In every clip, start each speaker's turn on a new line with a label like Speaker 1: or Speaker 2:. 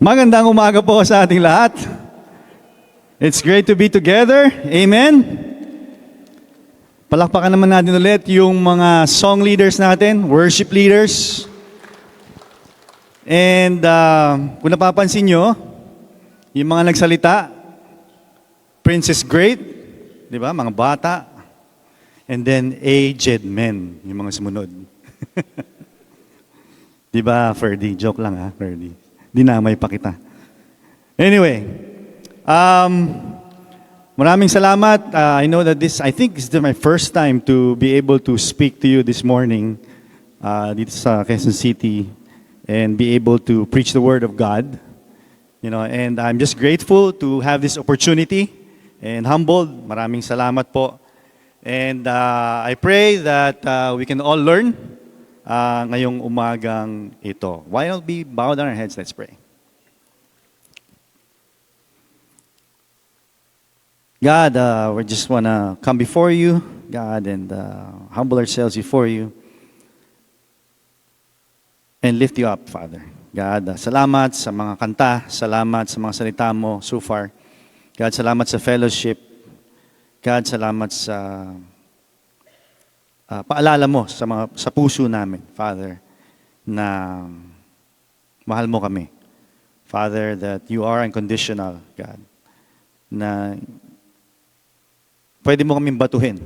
Speaker 1: Magandang umaga po sa ating lahat. It's great to be together. Amen. Palakpakan naman natin ulit yung mga song leaders natin, worship leaders. And kung napapansin nyo, yung mga nagsalita, Princess Great, di ba, mga bata, and then aged men, yung mga sumunod. Di ba, Ferdy? Joke lang ha, Ferdy. Dinamay pa kita. Anyway, maraming salamat. I know that I think this is my first time to be able to speak to you this morning dito sa Quezon City and be able to preach the Word of God. You know, and I'm just grateful to have this opportunity and humbled. Maraming salamat po. And I pray that we can all learn ngayong umagang ito. Why don't we bow down our heads? Let's pray. God, we just want to come before you, God, and humble ourselves before you and lift you up, Father. God, salamat sa mga kanta, salamat sa mga salita mo so far. God, salamat sa fellowship. God, salamat sa paalala mo sa puso namin, Father, na mahal mo kami. Father, that you are unconditional, God, na pwede mo kaming batuhin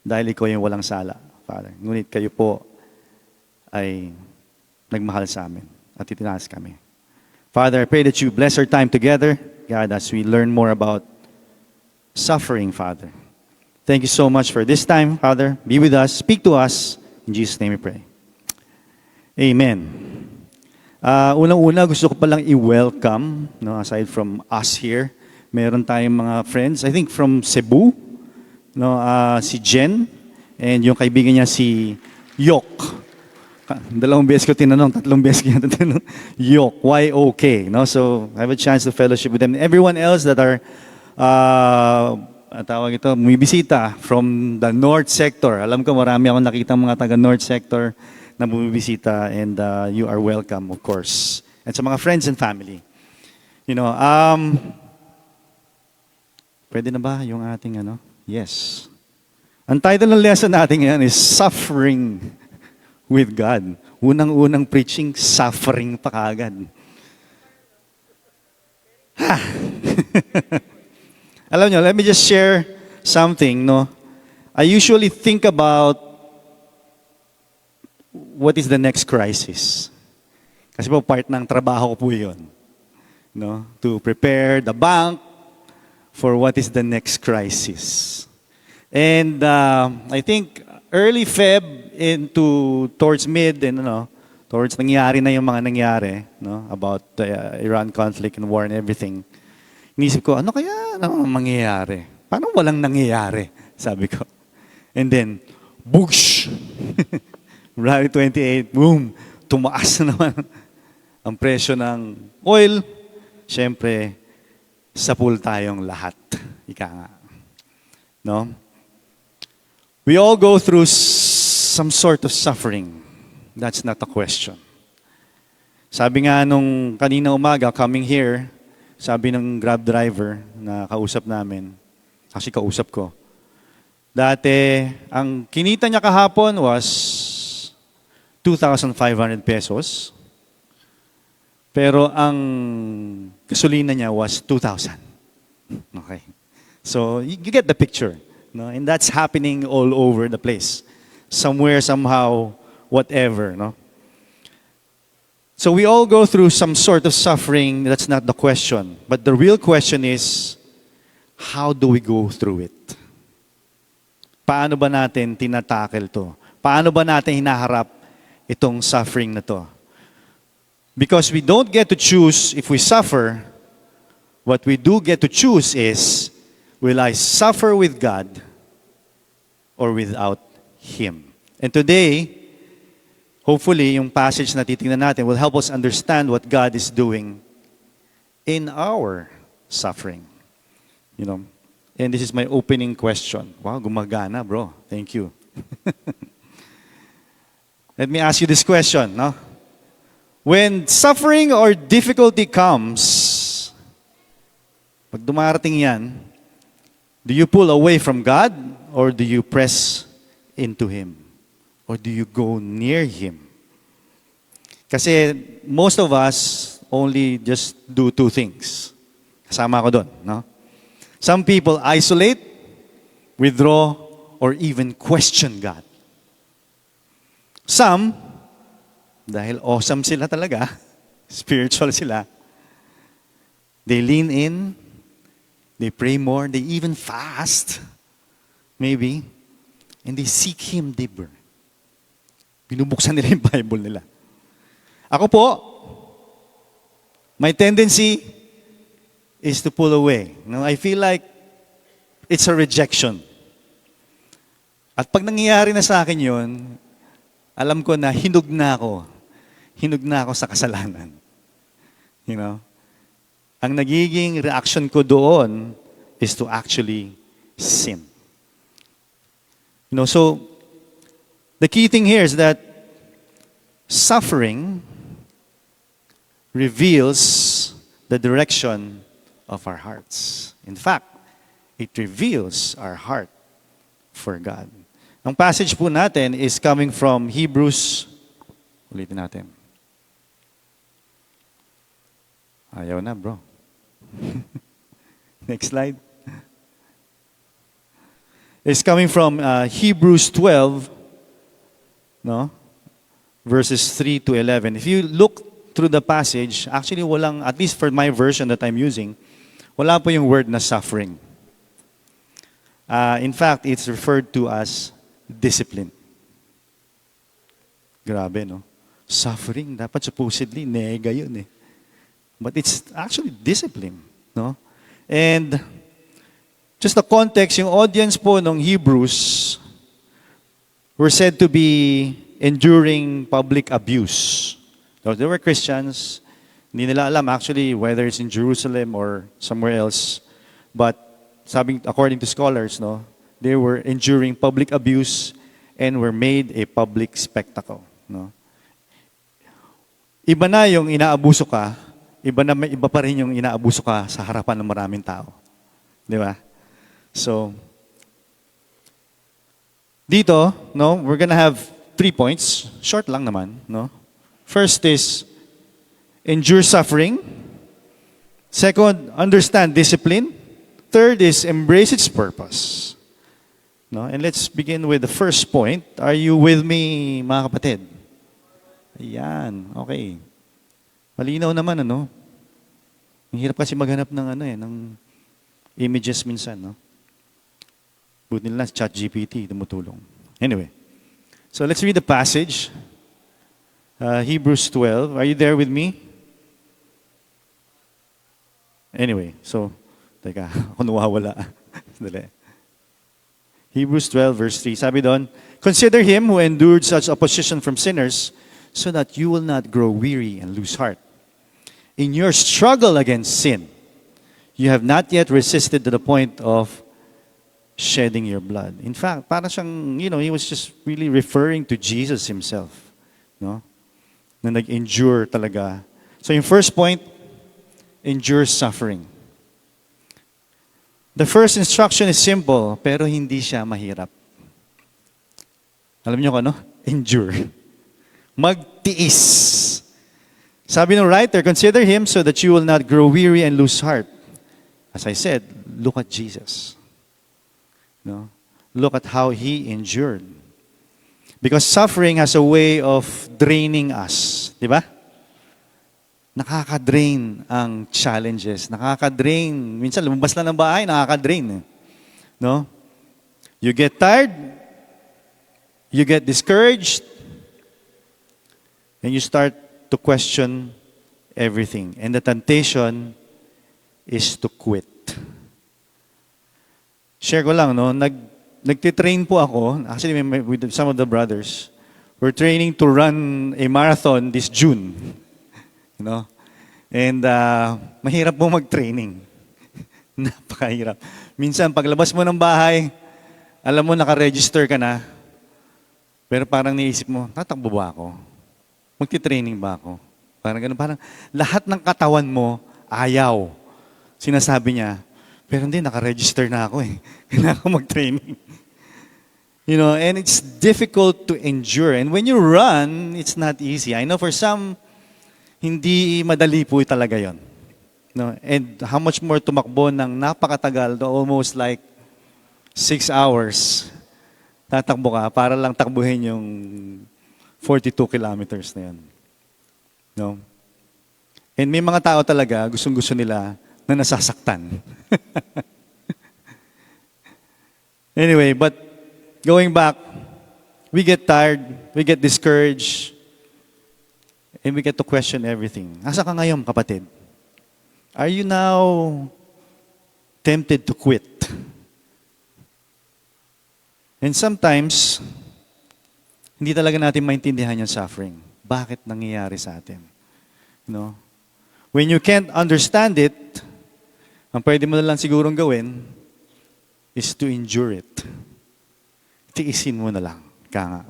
Speaker 1: dahil ikaw yung walang sala, Father. Ngunit kayo po ay nagmahal sa amin at itinaas kami. Father, I pray that you bless our time together, God, as we learn more about suffering, Father. Thank you so much for this time, Father. Be with us. Speak to us. In Jesus' name we pray. Amen. Unang-una, gusto ko palang i-welcome, no, aside from us here, meron tayong mga friends, I think from Cebu, no, si Jen, and yung kaibigan niya si Yok. Dalawang beses ko tinanong, tatlong beses ko tinanong, Yok, Y-O-K. No? So, I have a chance to fellowship with them. Everyone else that are tawag ito, bumibisita from the North Sector. Alam ko marami akong nakita mga taga North Sector na bumibisita, and you are welcome, of course. And sa mga friends and family. You know, pwede na ba yung ating ano? Yes. Ang title ng lesson natin ngayon is Suffering with God. Unang-unang preaching, suffering pa kagad. Ha! Alam nyo, let me just share something, no? I usually think about what is the next crisis. Kasi po part ng trabaho ko po yun. No? To prepare the bank for what is the next crisis. And I think early Feb towards mid and towards nangyari na yung mga nangyari, no? About the Iran conflict and war and everything. Inisip ko, ano kaya mangyayari? Paano walang nangyayari? Sabi ko. And then, boosh! February 28, boom! Tumaas na naman ang presyo ng oil. Siyempre, sa pool tayong lahat. Ika nga. No? We all go through some sort of suffering. That's not a question. Sabi nga nung kanina umaga, coming here, sabi ng Grab driver na kausap namin, kasi kausap ko, dati, ang kinita niya kahapon was 2,500 pesos, pero ang gasolina niya was 2,000. Okay. So, you get the picture. No? And that's happening all over the place. Somewhere, somehow, whatever. No? So we all go through some sort of suffering. That's not the question. But the real question is, how do we go through it? Paano ba natin tinatackle to? Paano ba natin hinaharap itong suffering na to? Because we don't get to choose if we suffer. What we do get to choose is, will I suffer with God or without Him? And today, hopefully, yung passage na titingnan natin will help us understand what God is doing in our suffering. You know, and this is my opening question. Wow, gumagana, bro. Thank you. Let me ask you this question, no? When suffering or difficulty comes, pag dumarating yan, do you pull away from God or do you press into Him? Or do you go near Him? Kasi most of us only just do two things. Kasama ko doon, no? Some people isolate, withdraw, or even question God. Some, dahil awesome sila talaga, spiritual sila, they lean in, they pray more, they even fast, maybe, and they seek Him deeper. Binubuksan nila yung Bible nila. Ako po, my tendency is to pull away. No, I feel like it's a rejection. At pag nangyayari na sa akin yun, alam ko na hinug na ako. Hinug na ako sa kasalanan. You know? Ang nagiging reaction ko doon is to actually sin. You know, so the key thing here is that suffering reveals the direction of our hearts. In fact, it reveals our heart for God. Ang passage po natin is coming from Hebrews. Ulitin natin. Ayaw na, bro. Next slide. It's coming from Hebrews 12, no? Verses 3 to 11. If you look through the passage, actually walang, at least for my version that I'm using, wala po yung word na suffering. In fact, it's referred to as discipline. Grabe, no? Suffering, dapat supposedly nega yun eh. But it's actually discipline, no? And just the context, yung audience po ng Hebrews were said to be enduring public abuse. So they were Christians. Hindi nila alam actually whether it's in Jerusalem or somewhere else. But according to scholars, no, they were enduring public abuse and were made a public spectacle. No? Iba na yung inaabuso ka, iba pa rin yung inaabuso ka sa harapan ng maraming tao. Di ba? So, dito, no, we're gonna have 3 points. Short lang naman, no? First is, endure suffering. Second, understand discipline. Third is, embrace its purpose. No? And let's begin with the first point. Are you with me, mga kapatid? Ayan, okay. Malinaw naman, ano? Ang hirap kasi maghanap ng images minsan, no? Buti nila, ChatGPT, tumutulong. Anyway, so let's read the passage. Hebrews 12. Are you there with me? Anyway, so, teka, ako nawawala. Dali. Hebrews 12, verse 3. Sabi doon, consider him who endured such opposition from sinners so that you will not grow weary and lose heart. In your struggle against sin, you have not yet resisted to the point of shedding your blood. In fact, parang siyang, he was just really referring to Jesus himself. No? Na nag-endure talaga. So yung first point, endure suffering. The first instruction is simple, pero hindi siya mahirap. Alam niyo kung ano? Endure. Magtiis. Sabi ng writer, consider him so that you will not grow weary and lose heart. As I said, look at Jesus. No? Look at how he endured. Because suffering has a way of draining us. Di ba? Nakaka-drain ang challenges. Nakaka-drain. Minsan, lumabas lang ng bahay, nakaka-drain. No? You get tired, you get discouraged, and you start to question everything. And the temptation is to quit. Share ko lang, no? Nagtitrain po ako, actually with some of the brothers. We're training to run a marathon this June. You know? And mahirap po mag-training. Napakahirap. Minsan, paglabas mo ng bahay, alam mo, naka-register ka na. Pero parang naisip mo, tatakbo ba ako? Magti-training ba ako? Parang ganun, parang lahat ng katawan mo, ayaw. Sinasabi niya, pero hindi, nakaregister na ako eh. Kailangan ko mag-training. And it's difficult to endure. And when you run, it's not easy. I know for some, hindi madali po talaga yon. And how much more tumakbo ng napakatagal, almost like 6 hours, tatakbo ka para lang takbuhin yung 42 kilometers na yan. And may mga tao talaga, gustong-gusto nila na nasasaktan. Anyway, but going back, we get tired, we get discouraged, and we get to question everything. Asa ka ngayon, kapatid? Are you now tempted to quit? And sometimes, hindi talaga natin maintindihan yung suffering. Bakit nangyayari sa atin? When you can't understand it, ang pwede mo na lang sigurong gawin is to endure it. Tiisin mo na lang. Kaya nga.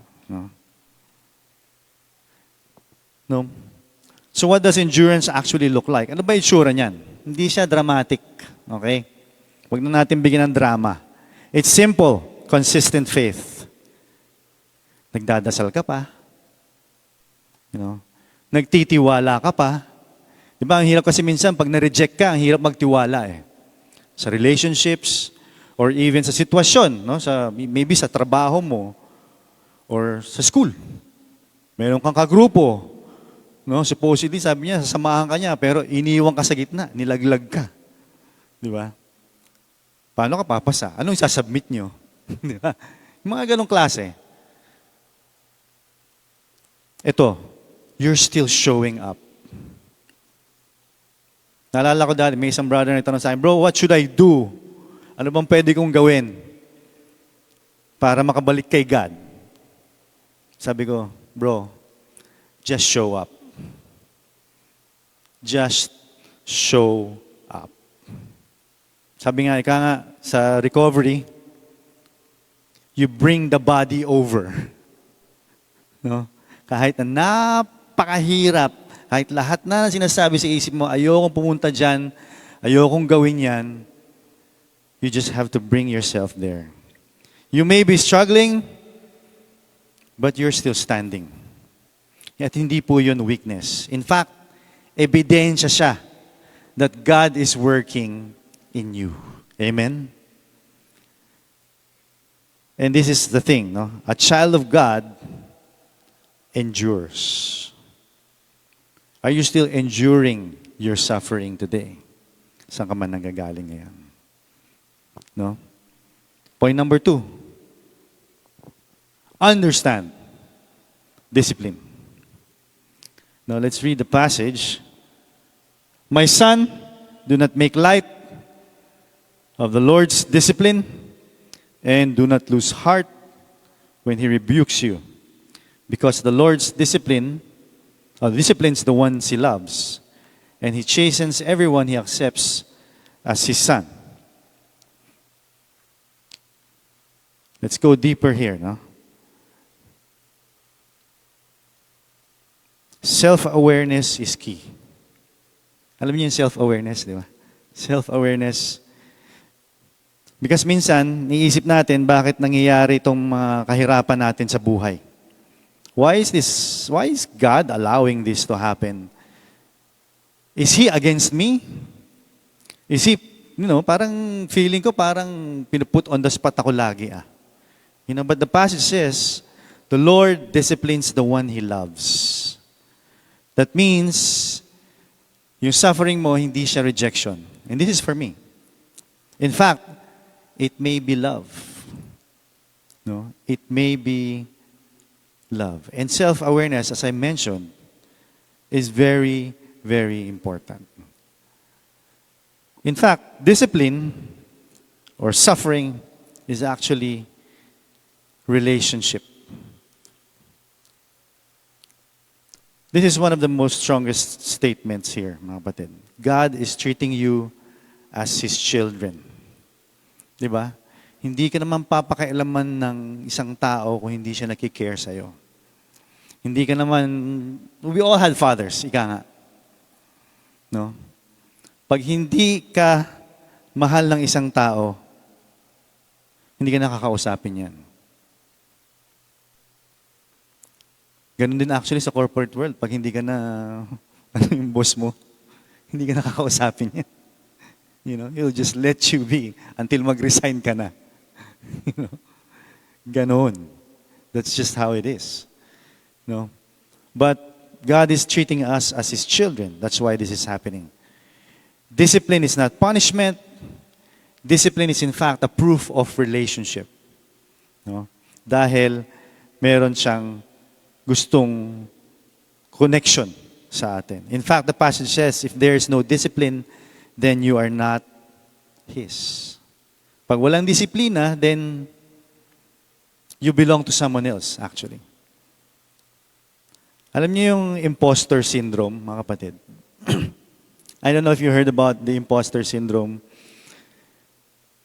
Speaker 1: So what does endurance actually look like? Ano ba itsura niyan? Hindi siya dramatic. Okay? Huwag na natin bigyan ng drama. It's simple, consistent faith. Nagdadasal ka pa. Nagtitiwala ka pa. Di ba, ang hirap kasi minsan, pag na-reject ka, ang hirap magtiwala eh. Sa relationships, or even sa sitwasyon, maybe sa trabaho mo, or sa school. Meron kang kagrupo. Supposedly, sabi niya, sasamahan ka niya, pero iniwan ka sa gitna, nilaglag ka. Di ba? Paano ka papasa? Anong isasubmit nyo? Di ba? Yung mga ganong klase. Ito, you're still showing up. Naalala ko dati, may isang brother na itanong sa akin, bro, what should I do? Ano bang pwede kong gawin para makabalik kay God? Sabi ko, bro, just show up. Just show up. Sabi nga, ika nga, sa recovery, you bring the body over. Kahit na napakahirap, kahit lahat na sinasabi sa isip mo, ayokong pumunta dyan, ayokong gawin yan, you just have to bring yourself there. You may be struggling, but you're still standing. At hindi po yun weakness. In fact, ebidensya siya that God is working in you. Amen? And this is the thing, a child of God endures. Are you still enduring your suffering today? Saan ka man nanggagaling ngayon? Point number 2. Understand. Discipline. Now let's read the passage. My son, do not make light of the Lord's discipline, and do not lose heart when He rebukes you. Because the Lord's disciplines the ones He loves, and He chastens everyone He accepts as His son. Let's go deeper here. Self-awareness is key. Alam niyo yung self-awareness, di ba? Self-awareness. Because minsan, niisip natin bakit nangyayari itong mga kahirapan natin sa buhay. Why is God allowing this to happen? Is He against me? Is He, parang feeling ko parang pinuput on the spot ako lagi. But the passage says, the Lord disciplines the one He loves. That means, yung suffering mo, hindi siya rejection. And this is for me. In fact, it may be love. It may be love. And self-awareness, as I mentioned, is very, very important. In fact, discipline or suffering is actually relationship. This is one of the most strongest statements here, mga kapatid. God is treating you as His children. Di ba? Hindi ka naman papakailaman ng isang tao kung hindi siya nakikare sa'yo. Hindi ka naman, we all had fathers, ika nga. No? Pag hindi ka mahal ng isang tao, hindi ka nakakausapin yan. Ganun din actually sa corporate world. Pag hindi ka na, ano yung boss mo, hindi ka nakakausapin yan. You know, he'll just let you be until mag-resign ka na. You know? Ganon. That's just how it is. No? But God is treating us as His children. That's why this is happening. Discipline is not punishment. Discipline is in fact a proof of relationship. No? Dahil meron siyang gustong connection sa atin. In fact, the passage says, if there is no discipline, then you are not His. Pag walang disiplina, then you belong to someone else, actually. Alam niyo yung imposter syndrome, mga kapatid? I don't know if you heard about the imposter syndrome.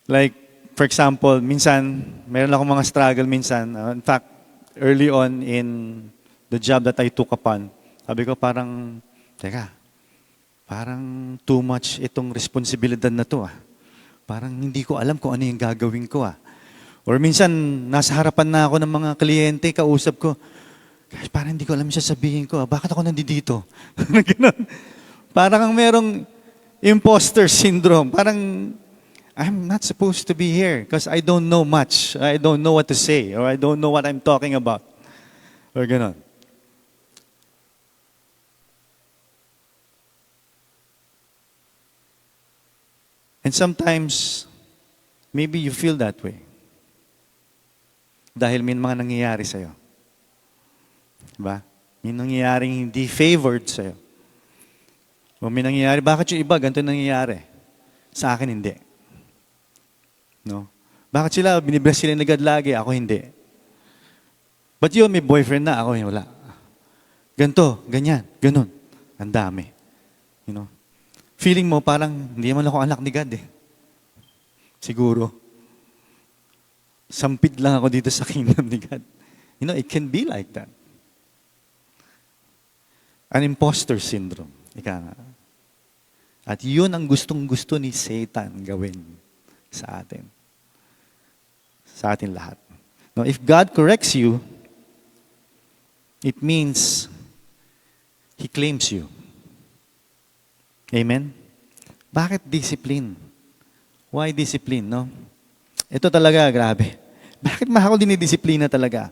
Speaker 1: Like, for example, minsan, meron akong mga struggle minsan. In fact, early on in the job that I took upon, sabi ko parang, teka, parang too much itong responsibilidad na to ah. Parang hindi ko alam kung ano yung gagawin ko ah. Or minsan, nasa harapan na ako ng mga kliyente, kausap ko, gosh, parang hindi ko alam yung sasabihin ko ah. Bakit ako nandito? Parang merong imposter syndrome. Parang, I'm not supposed to be here because I don't know much. I don't know what to say or I don't know what I'm talking about. Or ganon. And sometimes, maybe you feel that way. Dahil may mga nangyayari sa'yo. Diba? May nangyayaring hindi favored sa'yo. O may nangyayari, bakit yung iba ganito nangyayari? Sa akin hindi. No? Bakit sila, binibless sila na God lagi, ako hindi. But yun, may boyfriend na, ako wala. Ganto, ganyan, ganun. Ang dami. You know? Feeling mo parang, hindi naman ako anak ni God eh. Siguro. Sampid lang ako dito sa kingdom ni God. You know, it can be like that. An imposter syndrome. Ika nga. At yun ang gustong-gusto ni Satan gawin sa atin. Sa atin lahat. Now, if God corrects you, it means He claims you. Amen? Bakit discipline? Why discipline, no? Ito talaga, grabe. Bakit mahal dinidisiplina talaga?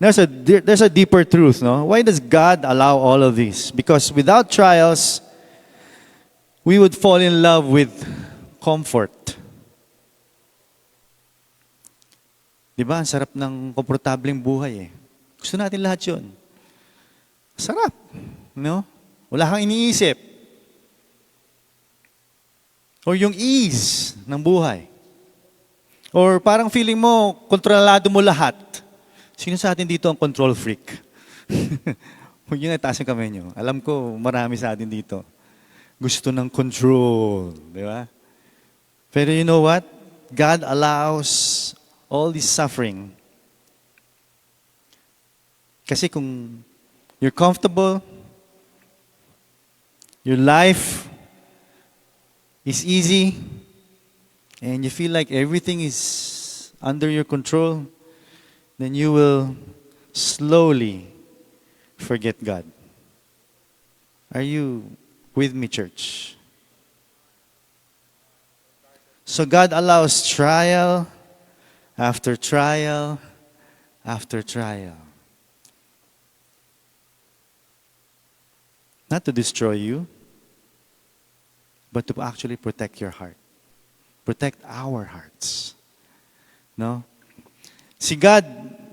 Speaker 1: There's a deeper truth, no? Why does God allow all of this? Because without trials, we would fall in love with comfort. Diba? Ang sarap ng komportableng buhay eh. Gusto natin lahat yun. Sarap. No? Wala kang iniisip. Or yung ease ng buhay. Or parang feeling mo, kontrolado mo lahat. Sino sa atin dito ang control freak? Huwag yung itaas yung kamay nyo. Alam ko, marami sa atin dito. Gusto ng control. Di ba? Pero you know what? God allows all this suffering. Kasi kung you're comfortable, your life is easy, and you feel like everything is under your control, then you will slowly forget God. Are you with me, church? So God allows trial after trial after trial. Not to destroy you, but to actually protect your heart. Protect our hearts. No? Si God,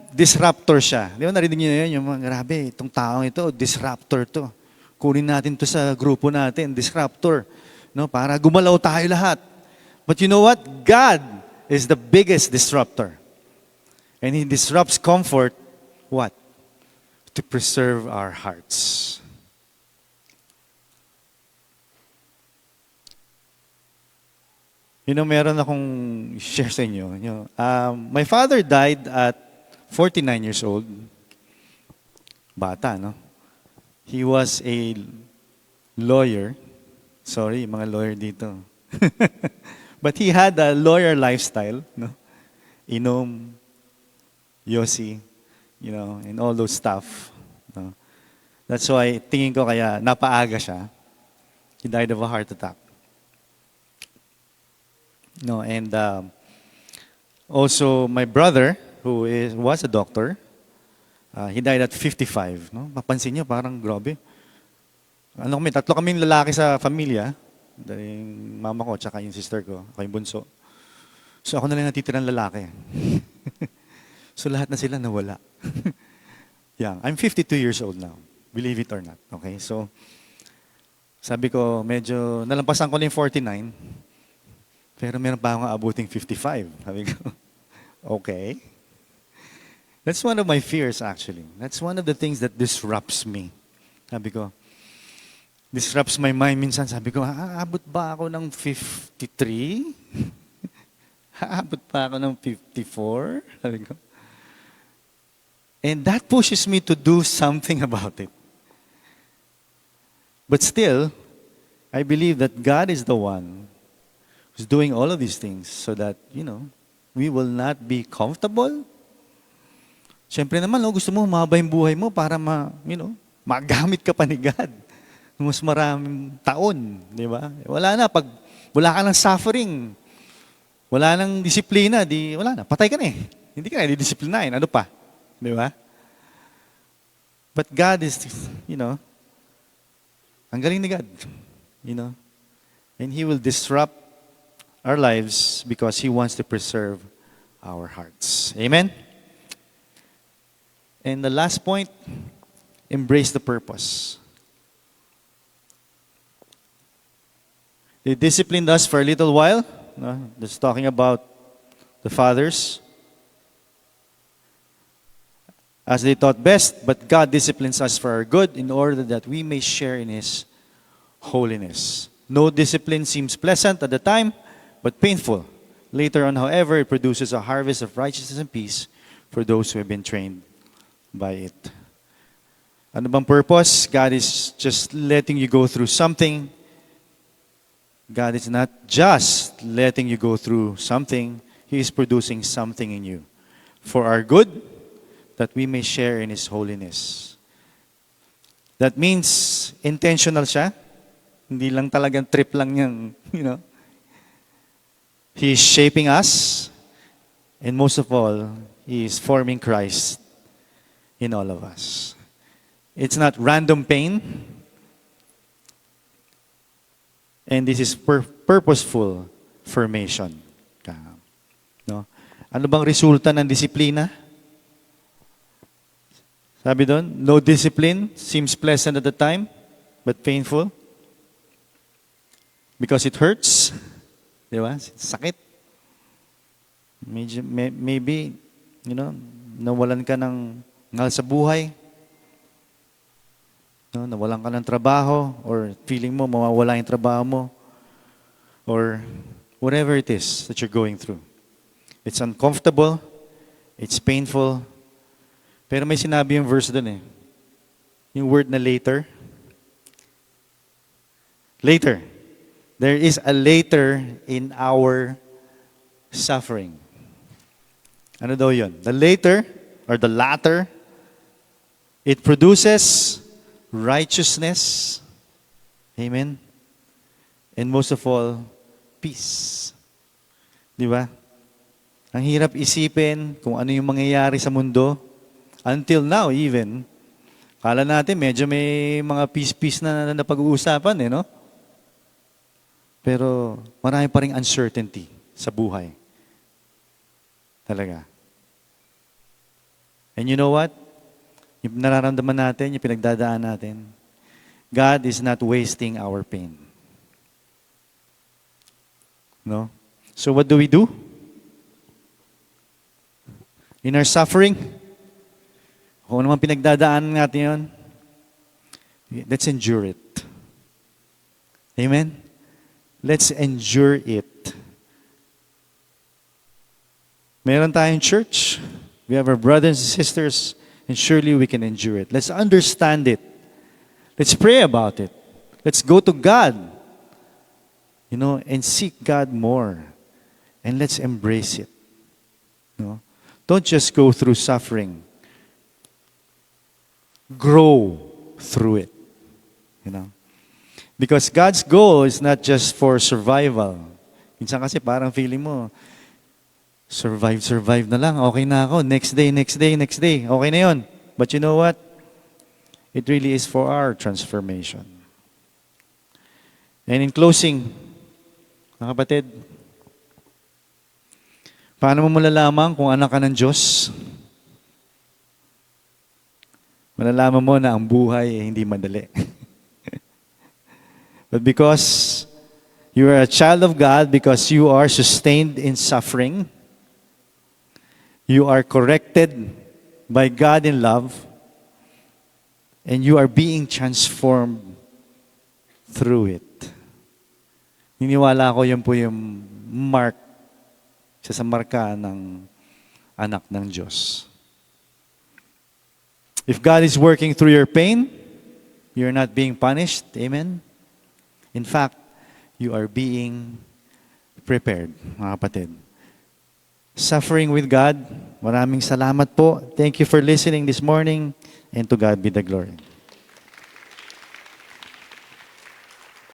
Speaker 1: disruptor siya. Di ba narinig niyo na yun? Yung mga grabe, itong taong ito, disruptor to. Kunin natin to sa grupo natin, disruptor. No? Para gumalaw tayo lahat. But you know what? God is the biggest disruptor. And He disrupts comfort, what? To preserve our hearts. You know, meron akong share sa inyo. You know, my father died at 49 years old. bata, no? He was a lawyer. Sorry, mga lawyer dito. But he had a lawyer lifestyle, no? Inom, yosi, and all those stuff. No? That's why, tingin ko kaya napaaga siya. He died of a heart attack. No, and also my brother, who was a doctor, he died at 55. No? Mapansin niyo, parang grabe. Tatlo kaming lalaki sa pamilya. Yung mama ko, tsaka yung sister ko, ako yung bunso. So ako na lang natitirang lalaki. So lahat na sila nawala. Yeah, I'm 52 years old now. Believe it or not. Okay, so sabi ko, medyo nalampasan ko na yung 49. Pero meron pa akong abuting 55. Sabi ko, okay. That's one of my fears actually. That's one of the things that disrupts me. Sabi ko, disrupts my mind minsan. Sabi ko, aabot ba ako ng 53? Aabot pa ako ng 54? Sabi ko. And that pushes me to do something about it. But still, I believe that God is the one who's doing all of these things so that, we will not be comfortable. Siyempre naman, gusto mo humaba yung buhay mo para magamit ka pa ni God. Mas maraming taon, di ba? Wala na, pag wala ka ng suffering, wala nang disiplina, wala na, patay ka na eh. Hindi ka na didisiplinahin, ano pa? Di ba? But God is, ang galing ni God, and He will disrupt our lives because He wants to preserve our hearts. Amen? And the last point, embrace the purpose. They disciplined us for a little while. No? That's talking about the fathers. As they thought best, but God disciplines us for our good in order that we may share in His holiness. No discipline seems pleasant at the time, but painful. Later on, however, it produces a harvest of righteousness and peace for those who have been trained by it. Ano bang purpose? God is just letting you go through something. God is not just letting you go through something. He is producing something in you for our good, that we may share in His holiness. That means intentional siya. Hindi lang talagang trip lang niyang, He is shaping us, and most of all, He is forming Christ in all of us. It's not random pain. And this is purposeful formation. No? Ano bang resulta ng disiplina? Sabi doon, no discipline seems pleasant at the time, but painful. Because it hurts. Di ba? Sakit. Maybe, nawalan ka ng ngal sa buhay. No, nawalan ka ng trabaho, or feeling mo mawawala yung trabaho mo, or whatever it is that you're going through. It's uncomfortable, it's painful, pero may sinabi yung verse dun eh. Yung word na later. Later. There is a later in our suffering. Ano daw yun? The later, or the latter, it produces righteousness, amen, and most of all, peace. Di ba? Ang hirap isipin kung ano yung mangyayari sa mundo. Until now, even, kala natin medyo may mga peace-peace na napag-uusapan, no? Pero marami pa ring uncertainty sa buhay. Talaga. And you know what? Yung nararamdaman natin, yung pinagdadaan natin, God is not wasting our pain. No? So what do? In our suffering, kung ano man pinagdadaanan natin yun, let's endure it. Amen? Let's endure it. Meron tayong church. We have our brothers and sisters and surely we can endure it. Let's understand it. Let's pray about it. Let's go to God, and seek God more. And let's embrace it. Don't just go through suffering. Grow through it. Because God's goal is not just for survival. Minsan kasi parang feeling mo, survive na lang, okay na ako. Next day. Okay na yun. But you know what? It really is for our transformation. And in closing, mga kapatid, paano mo malalaman kung anak ka ng Diyos? Malalaman mo na ang buhay ay hindi madali. But because you are a child of God, because you are sustained in suffering, you are corrected by God in love, and you are being transformed through it. Niniwala ko yun po yung mark sa marka ng anak ng Diyos. If God is working through your pain, you're not being punished. Amen? In fact, you are being prepared, mga kapatid. Suffering with God, maraming salamat po. Thank you for listening this morning, and to God be the glory.